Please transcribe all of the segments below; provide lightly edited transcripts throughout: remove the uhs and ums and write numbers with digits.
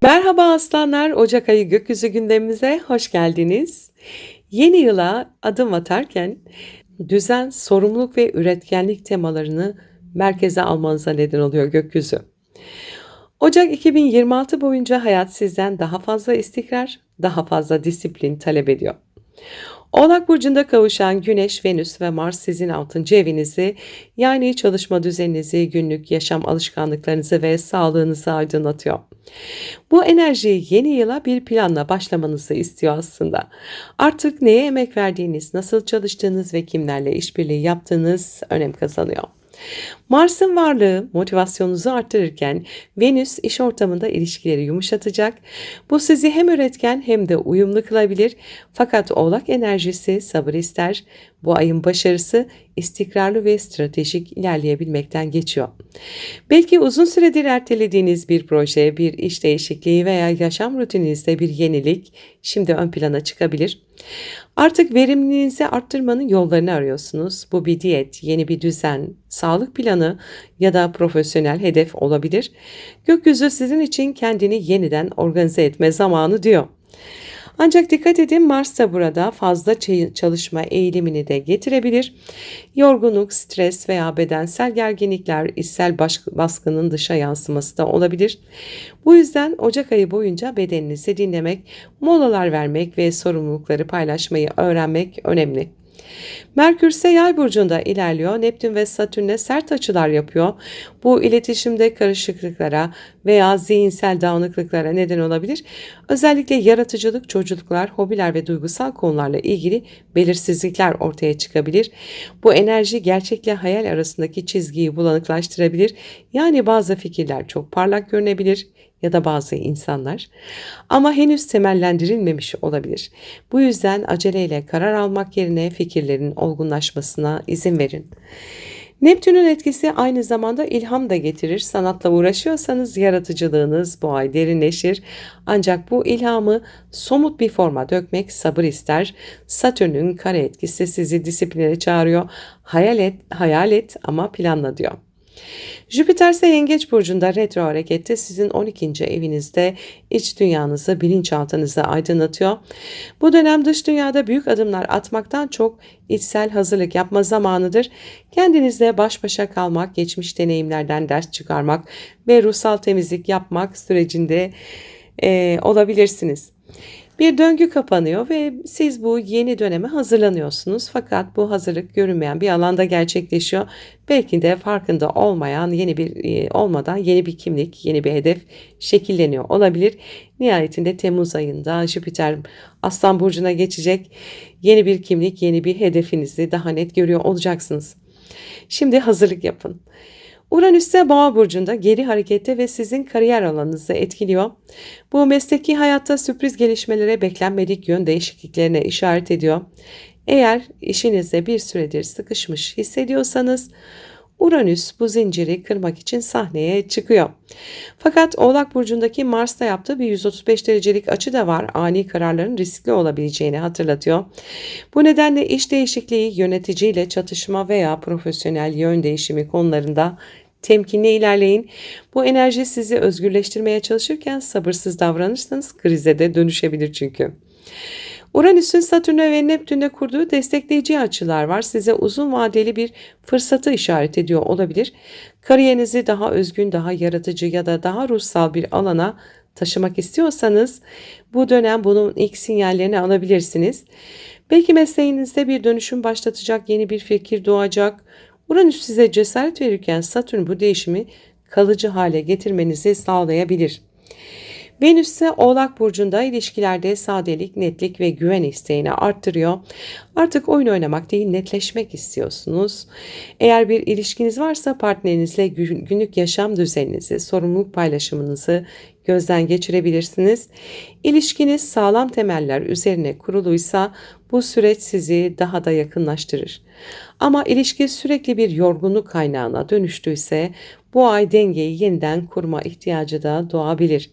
Merhaba aslanlar, Ocak ayı gökyüzü gündemimize hoş geldiniz. Yeni yıla adım atarken düzen, sorumluluk ve üretkenlik temalarını merkeze almanıza neden oluyor gökyüzü. Ocak 2026 boyunca hayat sizden daha fazla istikrar, daha fazla disiplin talep ediyor. Oğlak burcunda kavuşan Güneş, Venüs ve Mars sizin 6. evinizi, yani çalışma düzeninizi, günlük yaşam alışkanlıklarınızı ve sağlığınızı aydınlatıyor. Bu enerji yeni yıla bir planla başlamanızı istiyor aslında. Artık neye emek verdiğiniz, nasıl çalıştığınız ve kimlerle işbirliği yaptığınız önem kazanıyor. Mars'ın varlığı motivasyonunuzu arttırırken Venüs iş ortamında ilişkileri yumuşatacak. Bu sizi hem üretken hem de uyumlu kılabilir. Fakat Oğlak enerjisi sabır ister. Bu ayın başarısı istikrarlı ve stratejik ilerleyebilmekten geçiyor. Belki uzun süredir ertelediğiniz bir proje, bir iş değişikliği veya yaşam rutininizde bir yenilik şimdi ön plana çıkabilir. Artık verimliliğinizi arttırmanın yollarını arıyorsunuz. Bu bir diyet, yeni bir düzen, sağlık planı ya da profesyonel hedef olabilir. Gökyüzü sizin için kendini yeniden organize etme zamanı diyor. Ancak dikkat edin, Mars da burada fazla çalışma eğilimini de getirebilir. Yorgunluk, stres veya bedensel gerginlikler içsel baskının dışa yansıması da olabilir. Bu yüzden Ocak ayı boyunca bedeninizi dinlemek, molalar vermek ve sorumlulukları paylaşmayı öğrenmek önemli. Merkür ise Yay burcunda ilerliyor. Neptün ve Satürn'e sert açılar yapıyor. Bu iletişimde karışıklıklara veya zihinsel dağınıklıklara neden olabilir. Özellikle yaratıcılık, çocuklar, hobiler ve duygusal konularla ilgili belirsizlikler ortaya çıkabilir. Bu enerji gerçekle hayal arasındaki çizgiyi bulanıklaştırabilir. Yani bazı fikirler çok parlak görünebilir ya da bazı insanlar, ama henüz temellendirilmemiş olabilir. Bu yüzden aceleyle karar almak yerine fikirlerin olgunlaşmasına izin verin. Neptün'ün etkisi aynı zamanda ilham da getirir. Sanatla uğraşıyorsanız yaratıcılığınız bu ay derinleşir. Ancak bu ilhamı somut bir forma dökmek sabır ister. Satürn'ün kare etkisi sizi disipline çağırıyor. Hayal et ama planla diyor. Jüpiter ise Yengeç burcunda retro harekette sizin 12. evinizde iç dünyanızı, bilinçaltınızı aydınlatıyor. Bu dönem dış dünyada büyük adımlar atmaktan çok içsel hazırlık yapma zamanıdır. Kendinizle baş başa kalmak, geçmiş deneyimlerden ders çıkarmak ve ruhsal temizlik yapmak sürecinde olabilirsiniz. Bir döngü kapanıyor ve siz bu yeni döneme hazırlanıyorsunuz. Fakat bu hazırlık görünmeyen bir alanda gerçekleşiyor. Belki de farkında olmadan yeni bir kimlik, yeni bir hedef şekilleniyor olabilir. Nihayetinde Temmuz ayında Jüpiter Aslan burcuna geçecek. Yeni bir kimlik, yeni bir hedefinizi daha net görüyor olacaksınız. Şimdi hazırlık yapın. Uranüs ise Boğa burcunda geri harekette ve sizin kariyer alanınızı etkiliyor. Bu mesleki hayatta sürpriz gelişmelere, beklenmedik yön değişikliklerine işaret ediyor. Eğer işinizde bir süredir sıkışmış hissediyorsanız Uranüs bu zinciri kırmak için sahneye çıkıyor. Fakat Oğlak burcundaki Mars'ta yaptığı bir 135 derecelik açı da var. Ani kararların riskli olabileceğini hatırlatıyor. Bu nedenle iş değişikliği, yöneticiyle çatışma veya profesyonel yön değişimi konularında temkinli ilerleyin. Bu enerji sizi özgürleştirmeye çalışırken sabırsız davranırsanız krize de dönüşebilir çünkü. Uranüs'ün Satürn'e ve Neptün'e kurduğu destekleyici açılar var. Size uzun vadeli bir fırsatı işaret ediyor olabilir. Kariyerinizi daha özgün, daha yaratıcı ya da daha ruhsal bir alana taşımak istiyorsanız bu dönem bunun ilk sinyallerini alabilirsiniz. Belki mesleğinizde bir dönüşüm başlatacak yeni bir fikir doğacak. Uranüs size cesaret verirken Satürn bu değişimi kalıcı hale getirmenizi sağlayabilir. Venüs ise Oğlak burcunda ilişkilerde sadelik, netlik ve güven isteğini arttırıyor. Artık oyun oynamak değil, netleşmek istiyorsunuz. Eğer bir ilişkiniz varsa partnerinizle günlük yaşam düzeninizi, sorumluluk paylaşımınızı gözden geçirebilirsiniz. İlişkiniz sağlam temeller üzerine kuruluysa bu süreç sizi daha da yakınlaştırır. Ama ilişki sürekli bir yorgunluk kaynağına dönüştüyse bu ay dengeyi yeniden kurma ihtiyacı da doğabilir.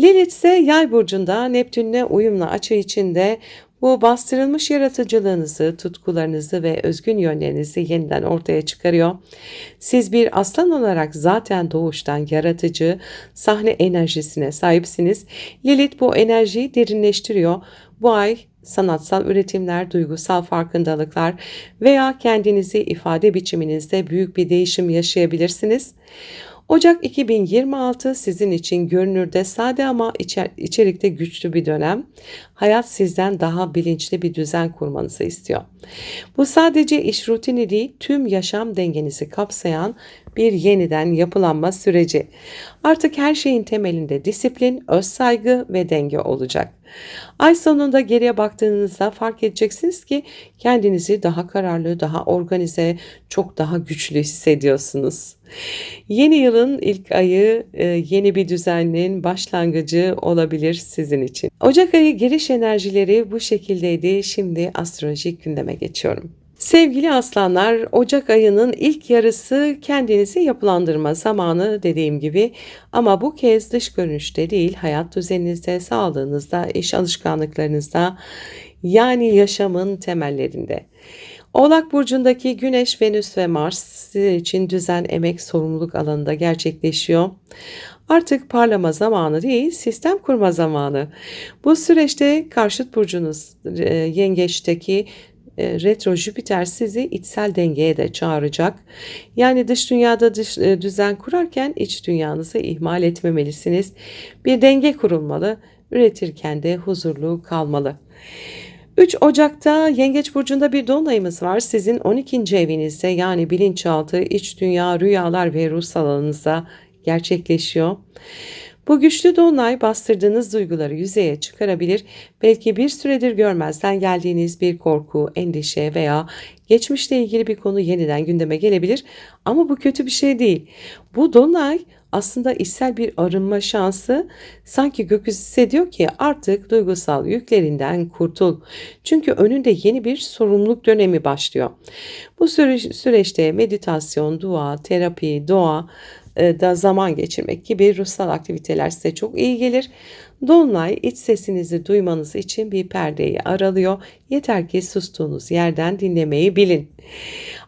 Lilith ise Yay burcunda Neptün'le uyumlu açı içinde. Bu bastırılmış yaratıcılığınızı, tutkularınızı ve özgün yönlerinizi yeniden ortaya çıkarıyor. Siz bir aslan olarak zaten doğuştan yaratıcı, sahne enerjisine sahipsiniz. Lilith bu enerjiyi derinleştiriyor. Bu ay sanatsal üretimler, duygusal farkındalıklar veya kendinizi ifade biçiminizde büyük bir değişim yaşayabilirsiniz. Ocak 2026 sizin için görünürde sade ama içerikte güçlü bir dönem. Hayat sizden daha bilinçli bir düzen kurmanızı istiyor. Bu sadece iş rutini değil, tüm yaşam dengenizi kapsayan bir yeniden yapılanma süreci. Artık her şeyin temelinde disiplin, özsaygı ve denge olacak. Ay sonunda geriye baktığınızda fark edeceksiniz ki kendinizi daha kararlı, daha organize, çok daha güçlü hissediyorsunuz. Yeni yılın ilk ayı yeni bir düzenin başlangıcı olabilir sizin için. Ocak ayı giriş enerjileri bu şekildeydi. Şimdi astrolojik gündeme geçiyorum. Sevgili aslanlar, Ocak ayının ilk yarısı kendinizi yapılandırma zamanı dediğim gibi, ama bu kez dış görünüşte değil, hayat düzeninizde, sağlığınızda, iş alışkanlıklarınızda, yani yaşamın temellerinde. Oğlak burcundaki Güneş, Venüs ve Mars sizin için düzen, emek, sorumluluk alanında gerçekleşiyor. Artık parlama zamanı değil, sistem kurma zamanı. Bu süreçte karşıt burcunuz Yengeç'teki retro Jüpiter sizi içsel dengeye de çağıracak. Yani dış dünyada düzen kurarken iç dünyanızı ihmal etmemelisiniz. Bir denge kurulmalı, üretirken de huzurlu kalmalı. 3 Ocak'ta Yengeç burcunda bir dolunayımız var. Sizin 12. evinizde, yani bilinçaltı, iç dünya, rüyalar ve ruhsal alanınızda gerçekleşiyor. Bu güçlü dolunay bastırdığınız duyguları yüzeye çıkarabilir. Belki bir süredir görmezden geldiğiniz bir korku, endişe veya geçmişle ilgili bir konu yeniden gündeme gelebilir. Ama bu kötü bir şey değil. Bu dolunay aslında içsel bir arınma şansı. Sanki gökyüzü size diyor ki artık duygusal yüklerinden kurtul. Çünkü önünde yeni bir sorumluluk dönemi başlıyor. Bu süreçte meditasyon, dua, terapi, doğa da zaman geçirmek gibi ruhsal aktiviteler size çok iyi gelir. Dolunay iç sesinizi duymanız için bir perdeyi aralıyor. Yeter ki sustuğunuz yerden dinlemeyi bilin.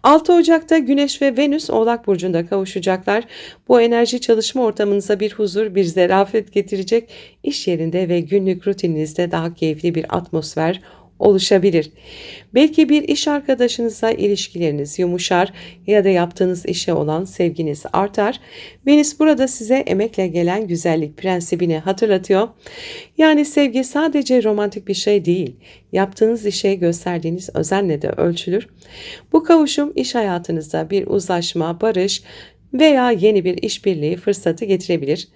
6 Ocak'ta Güneş ve Venüs Oğlak Burcu'nda kavuşacaklar. Bu enerji çalışma ortamınıza bir huzur, bir zarafet getirecek. İş yerinde ve günlük rutininizde daha keyifli bir atmosfer oluşabilir. Belki bir iş arkadaşınızla ilişkileriniz yumuşar ya da yaptığınız işe olan sevginiz artar. Venüs burada size emekle gelen güzellik prensibini hatırlatıyor. Yani sevgi sadece romantik bir şey değil. Yaptığınız işe gösterdiğiniz özenle de ölçülür. Bu kavuşum iş hayatınızda bir uzlaşma, barış veya yeni bir işbirliği fırsatı getirebilir.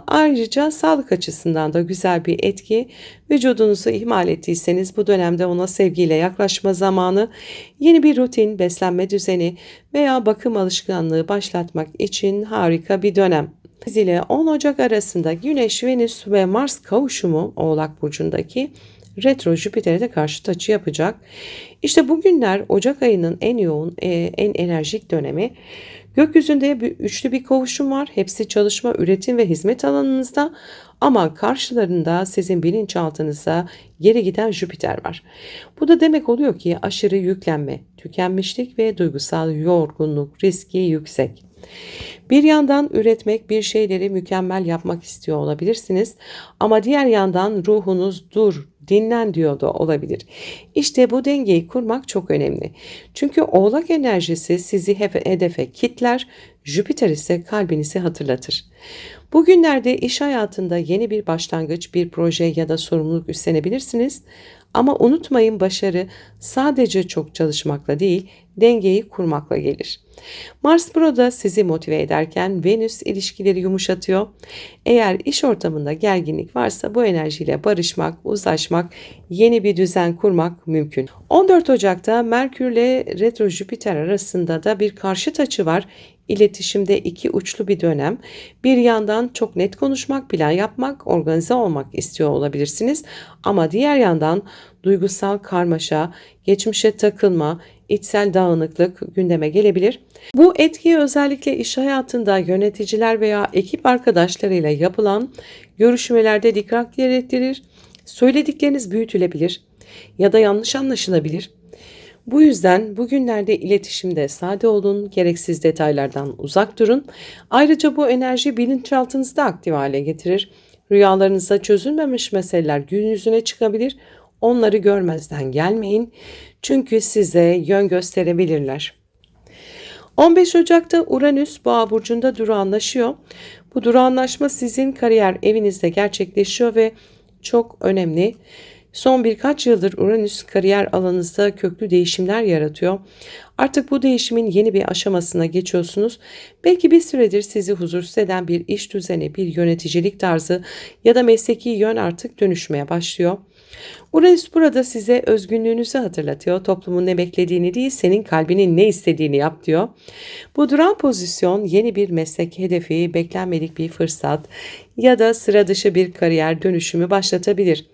Ayrıca sağlık açısından da güzel bir etki. Vücudunuzu ihmal ettiyseniz bu dönemde ona sevgiyle yaklaşma zamanı, yeni bir rutin, beslenme düzeni veya bakım alışkanlığı başlatmak için harika bir dönem. 8 ile 10 Ocak arasında Güneş, Venüs ve Mars kavuşumu Oğlak Burcu'ndaki retro Jüpiter'e de karşıt açı yapacak. İşte bugünler Ocak ayının en yoğun, en enerjik dönemi. Gökyüzünde üçlü bir kavuşum var. Hepsi çalışma, üretim ve hizmet alanınızda, ama karşılarında sizin bilinçaltınıza geri giden Jüpiter var. Bu da demek oluyor ki aşırı yüklenme, tükenmişlik ve duygusal yorgunluk riski yüksek. Bir yandan üretmek, bir şeyleri mükemmel yapmak istiyor olabilirsiniz, ama diğer yandan ruhunuz dur, dinlen diyor da olabilir. İşte bu dengeyi kurmak çok önemli. Çünkü Oğlak enerjisi sizi hep hedefe kitler, Jüpiter ise kalbinizi hatırlatır. Bugünlerde iş hayatında yeni bir başlangıç, bir proje ya da sorumluluk üstlenebilirsiniz. Ama unutmayın, başarı sadece çok çalışmakla değil, dengeyi kurmakla gelir. Mars burada sizi motive ederken Venüs ilişkileri yumuşatıyor. Eğer iş ortamında gerginlik varsa bu enerjiyle barışmak, uzlaşmak, yeni bir düzen kurmak mümkün. 14 Ocak'ta Merkür ile retro Jüpiter arasında da bir karşıt açı var. İletişimde iki uçlu bir dönem. Bir yandan çok net konuşmak, plan yapmak, organize olmak istiyor olabilirsiniz. Ama diğer yandan duygusal karmaşa, geçmişe takılma, içsel dağınıklık gündeme gelebilir. Bu etkiyi özellikle iş hayatında yöneticiler veya ekip arkadaşlarıyla yapılan görüşmelerde dikkat gerektirir. Söyledikleriniz büyütülebilir. ya da yanlış anlaşılabilir. Bu yüzden bugünlerde iletişimde sade olun, gereksiz detaylardan uzak durun. Ayrıca bu enerji bilinçaltınızda aktif hale getirir. Rüyalarınızda çözülmemiş meseleler gün yüzüne çıkabilir. Onları görmezden gelmeyin. Çünkü size yön gösterebilirler. 15 Ocak'ta Uranüs Boğa burcunda durağanlaşıyor. Bu durağanlaşma sizin kariyer evinizde gerçekleşiyor ve çok önemli. Son birkaç yıldır Uranüs kariyer alanınızda köklü değişimler yaratıyor. Artık bu değişimin yeni bir aşamasına geçiyorsunuz. Belki bir süredir sizi huzursuz eden bir iş düzeni, bir yöneticilik tarzı ya da mesleki yön artık dönüşmeye başlıyor. Uranüs burada size özgünlüğünüzü hatırlatıyor. Toplumun ne beklediğini değil, senin kalbinin ne istediğini yap diyor. Bu duran pozisyon yeni bir meslek hedefi, beklenmedik bir fırsat ya da sıra dışı bir kariyer dönüşümü başlatabilir.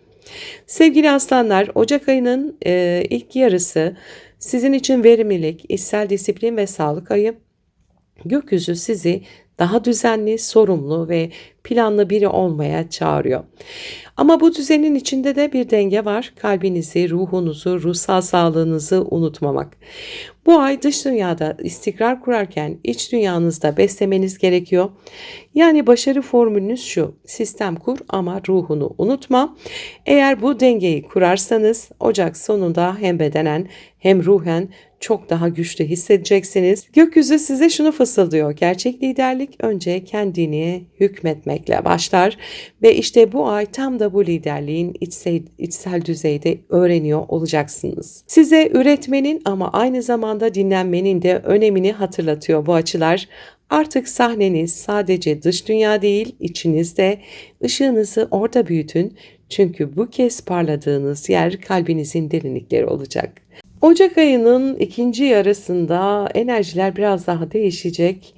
Sevgili aslanlar, Ocak ayının ilk yarısı sizin için verimlilik, içsel disiplin ve sağlık ayı. Gökyüzü sizi daha düzenli, sorumlu ve planlı biri olmaya çağırıyor. Ama bu düzenin içinde de bir denge var. Kalbinizi, ruhunuzu, ruhsal sağlığınızı unutmamak. Bu ay dış dünyada istikrar kurarken iç dünyanızda beslemeniz gerekiyor. Yani başarı formülünüz şu: sistem kur ama ruhunu unutma. Eğer bu dengeyi kurarsanız Ocak sonunda hem bedenen hem ruhen çok daha güçlü hissedeceksiniz. Gökyüzü size şunu fısıldıyor: gerçek liderlik önce kendini hükmetmekle başlar ve işte bu ay tam da bu liderliğin içsel düzeyde öğreniyor olacaksınız. Size üretmenin ama aynı zamanda dinlenmenin de önemini hatırlatıyor bu açılar. Artık sahneniz sadece dış dünya değil, içinizde. Işığınızı orada büyütün. Çünkü bu kez parladığınız yer kalbinizin derinlikleri olacak. Ocak ayının ikinci yarısında enerjiler biraz daha değişecek.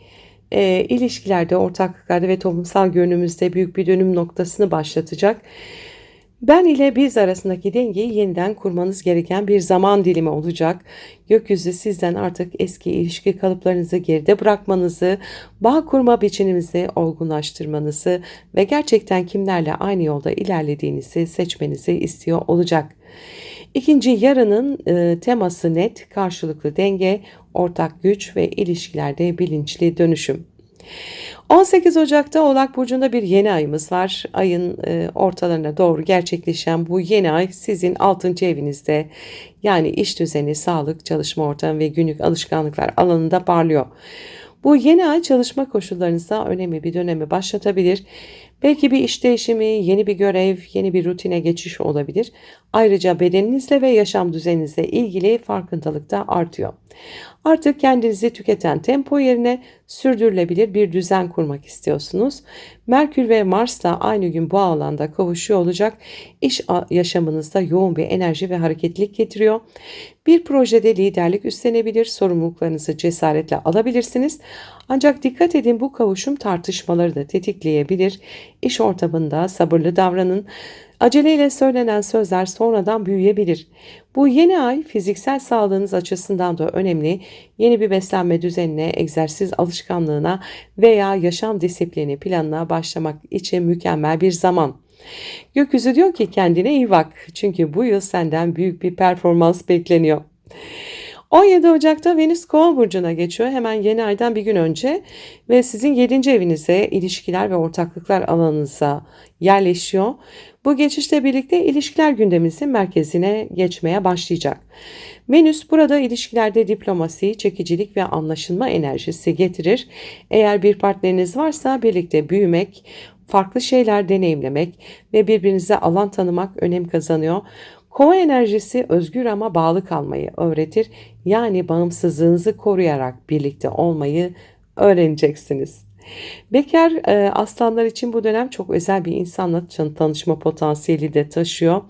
İlişkilerde, ortaklıklarda ve toplumsal görünümüzde büyük bir dönüm noktasını başlatacak. Ben ile biz arasındaki dengeyi yeniden kurmanız gereken bir zaman dilimi olacak. Gökyüzü sizden artık eski ilişki kalıplarınızı geride bırakmanızı, bağ kurma biçiminizi olgunlaştırmanızı ve gerçekten kimlerle aynı yolda ilerlediğinizi seçmenizi istiyor olacak. İkinci yarının teması net: karşılıklı denge, ortak güç ve ilişkilerde bilinçli dönüşüm. 18 Ocak'ta Oğlak Burcu'nda bir yeni ayımız var. Ayın ortalarına doğru gerçekleşen bu yeni ay sizin 6. evinizde, yani iş düzeni, sağlık, çalışma ortamı ve günlük alışkanlıklar alanında parlıyor. Bu yeni ay çalışma koşullarınızda önemli bir dönemi başlatabilir. Belki bir iş değişimi, yeni bir görev, yeni bir rutine geçiş olabilir. Ayrıca bedeninizle ve yaşam düzeninizle ilgili farkındalık da artıyor. Artık kendinizi tüketen tempo yerine sürdürülebilir bir düzen kurmak istiyorsunuz. Merkür ve Mars da aynı gün bu alanda kavuşuyor olacak. İş yaşamınızda yoğun bir enerji ve hareketlilik getiriyor. Bir projede liderlik üstlenebilir, sorumluluklarınızı cesaretle alabilirsiniz. Ancak dikkat edin, bu kavuşum tartışmaları da tetikleyebilir. İş ortamında sabırlı davranın. Aceleyle söylenen sözler sonradan büyüyebilir. Bu yeni ay fiziksel sağlığınız açısından da önemli. Yeni bir beslenme düzenine, egzersiz alışkanlığına veya yaşam disiplini planına başlamak için mükemmel bir zaman. Gökyüzü diyor ki kendine iyi bak. Çünkü bu yıl senden büyük bir performans bekleniyor. 17 Ocak'ta Venüs Kova burcuna geçiyor hemen yeni aydan bir gün önce ve sizin 7. evinize, ilişkiler ve ortaklıklar alanınıza yerleşiyor. Bu geçişle birlikte ilişkiler gündeminizin merkezine geçmeye başlayacak. Venüs burada ilişkilerde diplomasi, çekicilik ve anlaşılma enerjisi getirir. Eğer bir partneriniz varsa birlikte büyümek, farklı şeyler deneyimlemek ve birbirinize alan tanımak önem kazanıyor. Kova enerjisi özgür ama bağlı kalmayı öğretir. Yani bağımsızlığınızı koruyarak birlikte olmayı öğreneceksiniz. Bekar aslanlar için bu dönem çok özel bir insanla tanışma potansiyeli de taşıyor.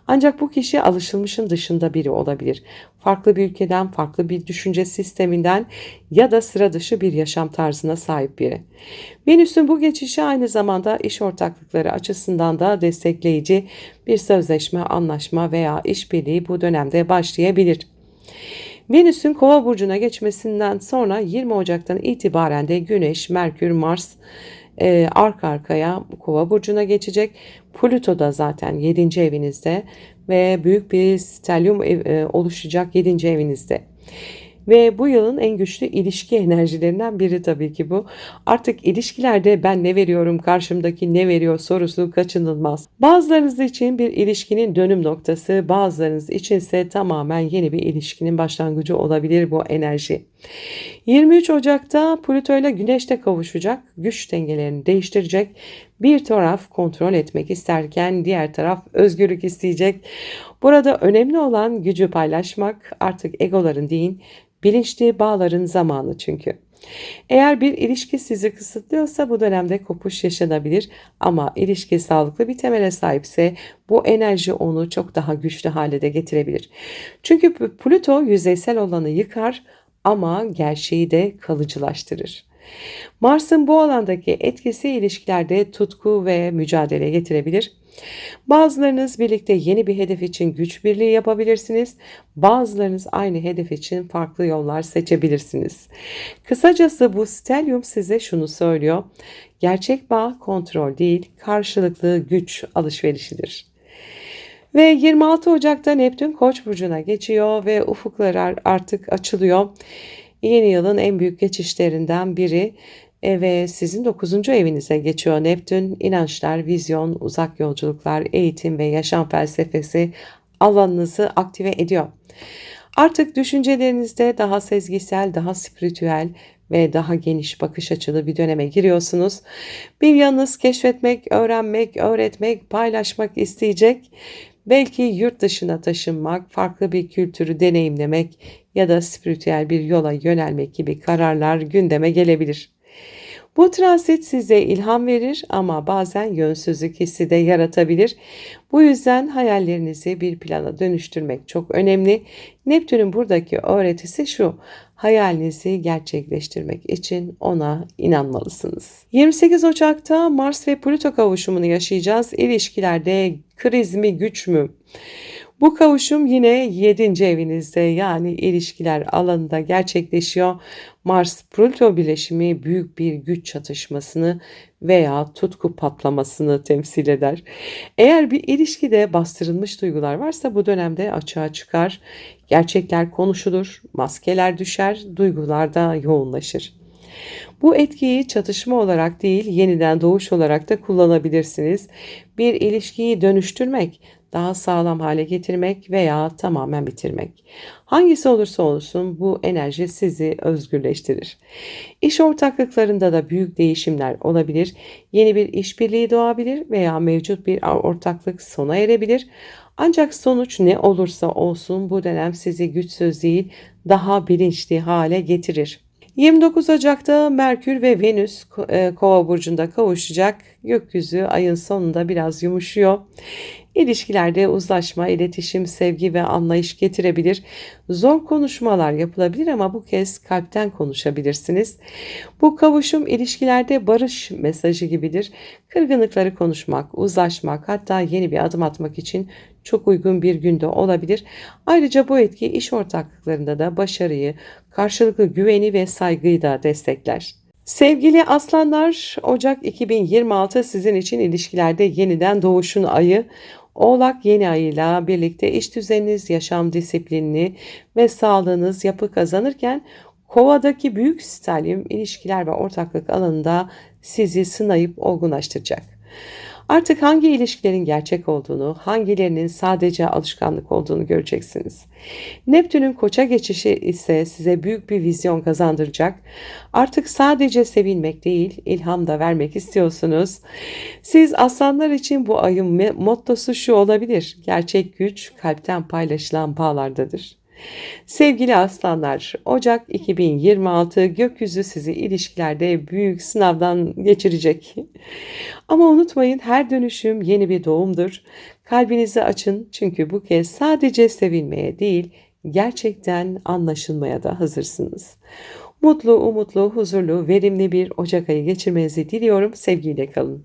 Ancak bu kişi alışılmışın dışında biri olabilir. Farklı bir ülkeden, farklı bir düşünce sisteminden ya da sıra dışı bir yaşam tarzına sahip biri. Venüs'ün bu geçişi aynı zamanda iş ortaklıkları açısından da destekleyici. Bir sözleşme, anlaşma veya işbirliği bu dönemde başlayabilir. Venüs'ün Kova burcuna geçmesinden sonra 20 Ocak'tan itibaren de Güneş, Merkür, Mars arka arkaya Kova burcuna geçecek. Plüto da zaten 7. evinizde ve büyük bir stelyum oluşacak 7. evinizde. Ve bu yılın en güçlü ilişki enerjilerinden biri tabii ki bu. Artık ilişkilerde ben ne veriyorum, karşımdaki ne veriyor sorusu kaçınılmaz. Bazılarınız için bir ilişkinin dönüm noktası, bazılarınız içinse tamamen yeni bir ilişkinin başlangıcı olabilir bu enerji. 23 Ocak'ta Plüto ile Güneş de kavuşacak, güç dengelerini değiştirecek. Bir taraf kontrol etmek isterken diğer taraf özgürlük isteyecek. Burada önemli olan gücü paylaşmak, artık egoların değil, bilinçli bağların zamanı çünkü. Eğer bir ilişki sizi kısıtlıyorsa bu dönemde kopuş yaşanabilir ama ilişki sağlıklı bir temele sahipse bu enerji onu çok daha güçlü hale de getirebilir. Çünkü Plüto yüzeysel olanı yıkar ama gerçeği de kalıcılaştırır. Mars'ın bu alandaki etkisi ilişkilerde tutku ve mücadele getirebilir. Bazılarınız birlikte yeni bir hedef için güç birliği yapabilirsiniz. Bazılarınız aynı hedef için farklı yollar seçebilirsiniz. Kısacası bu stelyum size şunu söylüyor. Gerçek bağ kontrol değil, karşılıklı güç alışverişidir. Ve 26 Ocak'ta Neptün Koç burcuna geçiyor ve ufuklar artık açılıyor. Yeni yılın en büyük geçişlerinden biri ve sizin 9. evinize geçiyor Neptün. İnançlar, vizyon, uzak yolculuklar, eğitim ve yaşam felsefesi alanınızı aktive ediyor. Artık düşüncelerinizde daha sezgisel, daha spiritüel ve daha geniş bakış açılı bir döneme giriyorsunuz. Bir yanınız keşfetmek, öğrenmek, öğretmek, paylaşmak isteyecek. Belki yurt dışına taşınmak, farklı bir kültürü deneyimlemek ya da spiritüel bir yola yönelmek gibi kararlar gündeme gelebilir. Bu transit size ilham verir ama bazen yönsüzlük hissi de yaratabilir. Bu yüzden hayallerinizi bir plana dönüştürmek çok önemli. Neptün'ün buradaki öğretisi şu: hayalinizi gerçekleştirmek için ona inanmalısınız. 28 Ocak'ta Mars ve Plüto kavuşumunu yaşayacağız. İlişkilerde kriz mi, güç mü? Bu kavuşum yine 7. evinizde, yani ilişkiler alanında gerçekleşiyor. Mars-Plüto birleşimi büyük bir güç çatışmasını veya tutku patlamasını temsil eder. Eğer bir ilişkide bastırılmış duygular varsa bu dönemde açığa çıkar. Gerçekler konuşulur, maskeler düşer, duygular da yoğunlaşır. Bu etkiyi çatışma olarak değil, yeniden doğuş olarak da kullanabilirsiniz. Bir ilişkiyi dönüştürmek, daha sağlam hale getirmek veya tamamen bitirmek. Hangisi olursa olsun bu enerji sizi özgürleştirir. İş ortaklıklarında da büyük değişimler olabilir. Yeni bir işbirliği doğabilir veya mevcut bir ortaklık sona erebilir. Ancak sonuç ne olursa olsun bu dönem sizi güçsüz değil, daha bilinçli hale getirir. 29 Ocak'ta Merkür ve Venüs Kova burcunda kavuşacak. Gökyüzü ayın sonunda biraz yumuşuyor. İlişkilerde uzlaşma, iletişim, sevgi ve anlayış getirebilir. Zor konuşmalar yapılabilir ama bu kez kalpten konuşabilirsiniz. Bu kavuşum ilişkilerde barış mesajı gibidir. Kırgınlıkları konuşmak, uzlaşmak, hatta yeni bir adım atmak için çok uygun bir günde olabilir. Ayrıca bu etki iş ortaklıklarında da başarıyı, karşılıklı güveni ve saygıyı da destekler. Sevgili aslanlar, Ocak 2026 sizin için ilişkilerde yeniden doğuşun ayı. Oğlak yeni ayıyla birlikte iş düzeniniz, yaşam disiplinini ve sağlığınız yapı kazanırken Kova'daki büyük stelyum ilişkiler ve ortaklık alanında sizi sınayıp olgunlaştıracak. Artık hangi ilişkilerin gerçek olduğunu, hangilerinin sadece alışkanlık olduğunu göreceksiniz. Neptün'ün Koça geçişi ise size büyük bir vizyon kazandıracak. Artık sadece sevilmek değil, ilham da vermek istiyorsunuz. Siz aslanlar için bu ayın mottosu şu olabilir: gerçek güç kalpten paylaşılan bağlardadır. Sevgili aslanlar, Ocak 2026 gökyüzü sizi ilişkilerde büyük sınavdan geçirecek. Ama unutmayın, her dönüşüm yeni bir doğumdur. Kalbinizi açın çünkü bu kez sadece sevilmeye değil, gerçekten anlaşılmaya da hazırsınız. Mutlu, umutlu, huzurlu, verimli bir Ocak ayı geçirmenizi diliyorum. Sevgiyle kalın.